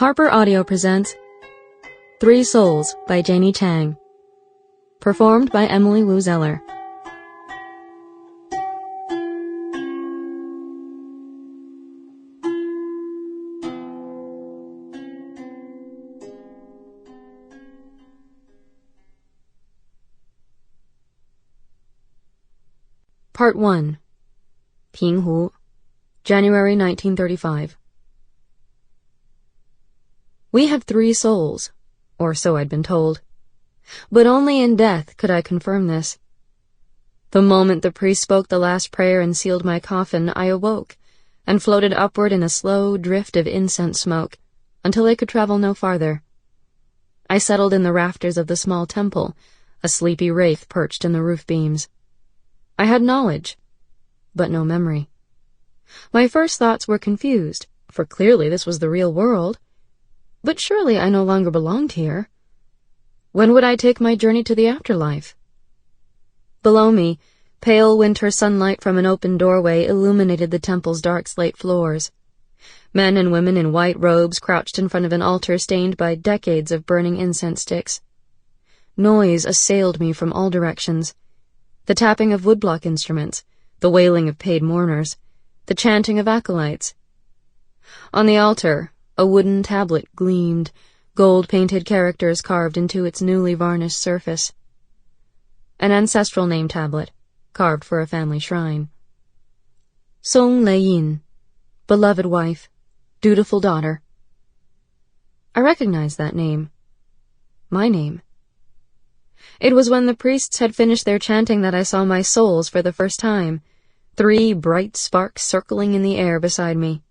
Harper Audio presents Three Souls by Janie Chang. Performed by Emily Wu Zeller. Part 1. Pinghu, January 1935. We have three souls, or so I'd been told. But only in death could I confirm this. The moment the priest spoke the last prayer and sealed my coffin, I awoke, and floated upward in a slow drift of incense smoke, until I could travel no farther. I settled in the rafters of the small temple, a sleepy wraith perched in the roof beams. I had knowledge, but no memory. My first thoughts were confused, for clearly this was the real world. But surely I no longer belonged here. When would I take my journey to the afterlife? Below me, pale winter sunlight from an open doorway illuminated the temple's dark slate floors. Men and women in white robes crouched in front of an altar stained by decades of burning incense sticks. Noise assailed me from all directions. The tapping of woodblock instruments, the wailing of paid mourners, the chanting of acolytes. On the altar, a wooden tablet gleamed, gold-painted characters carved into its newly varnished surface. An ancestral name tablet, carved for a family shrine. Song Leiyin, beloved wife, dutiful daughter. I recognized that name. My name. It was when the priests had finished their chanting that I saw my souls for the first time, three bright sparks circling in the air beside me.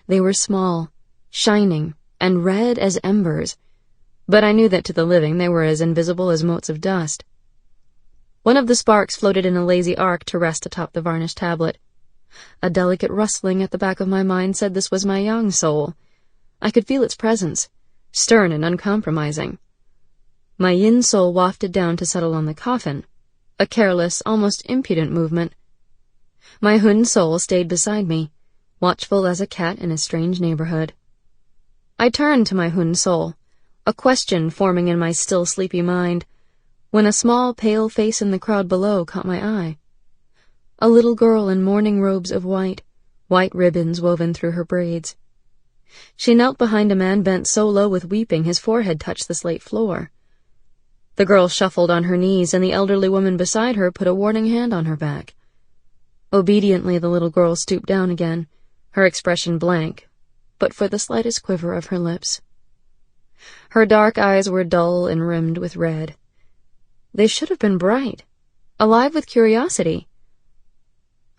They were small, shining, and red as embers, but I knew that to the living they were as invisible as motes of dust. One of the sparks floated in a lazy arc to rest atop the varnished tablet. A delicate rustling at the back of my mind said this was my young soul. I could feel its presence, stern and uncompromising. My yin soul wafted down to settle on the coffin, a careless, almost impudent movement. My hun soul stayed beside me, watchful as a cat in a strange neighborhood. I turned to my hun soul, a question forming in my still sleepy mind, when a small pale face in the crowd below caught my eye. A little girl in mourning robes of white ribbons woven through her braids. She knelt behind a man bent so low with weeping his forehead touched the slate floor. The girl shuffled on her knees, and the elderly woman beside her put a warning hand on her back. Obediently the little girl stooped down again, her expression blank, but for the slightest quiver of her lips. Her dark eyes were dull and rimmed with red. They should have been bright, alive with curiosity.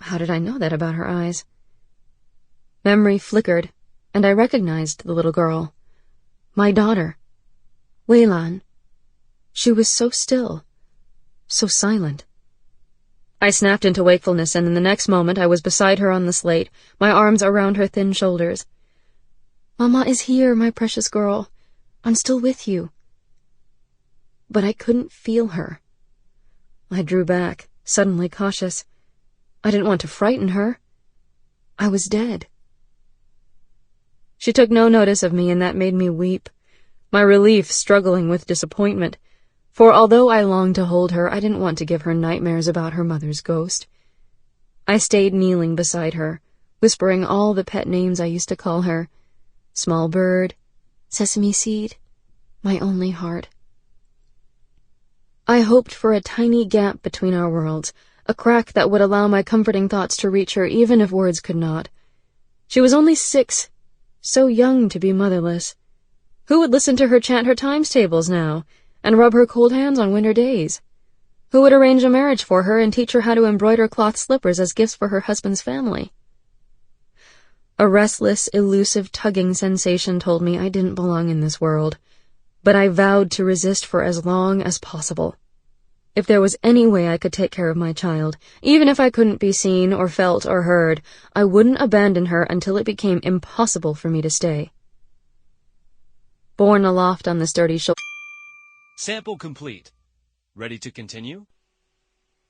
How did I know that about her eyes? Memory flickered, and I recognized the little girl. My daughter, Leiyin. She was so still, so silent. I snapped into wakefulness, and in the next moment I was beside her on the slate, my arms around her thin shoulders. Mama is here, my precious girl. I'm still with you. But I couldn't feel her. I drew back, suddenly cautious. I didn't want to frighten her. I was dead. She took no notice of me, and that made me weep, my relief struggling with disappointment. For although I longed to hold her, I didn't want to give her nightmares about her mother's ghost. I stayed kneeling beside her, whispering all the pet names I used to call her. Small bird, sesame seed, my only heart. I hoped for a tiny gap between our worlds, a crack that would allow my comforting thoughts to reach her even if words could not. She was only 6, so young to be motherless. Who would listen to her chant her times tables now, and rub her cold hands on winter days? Who would arrange a marriage for her and teach her how to embroider cloth slippers as gifts for her husband's family? A restless, elusive tugging sensation told me I didn't belong in this world, but I vowed to resist for as long as possible. If there was any way I could take care of my child, even if I couldn't be seen or felt or heard, I wouldn't abandon her until it became impossible for me to stay. Borne aloft on the sturdy shoulder. Sample complete. Ready to continue?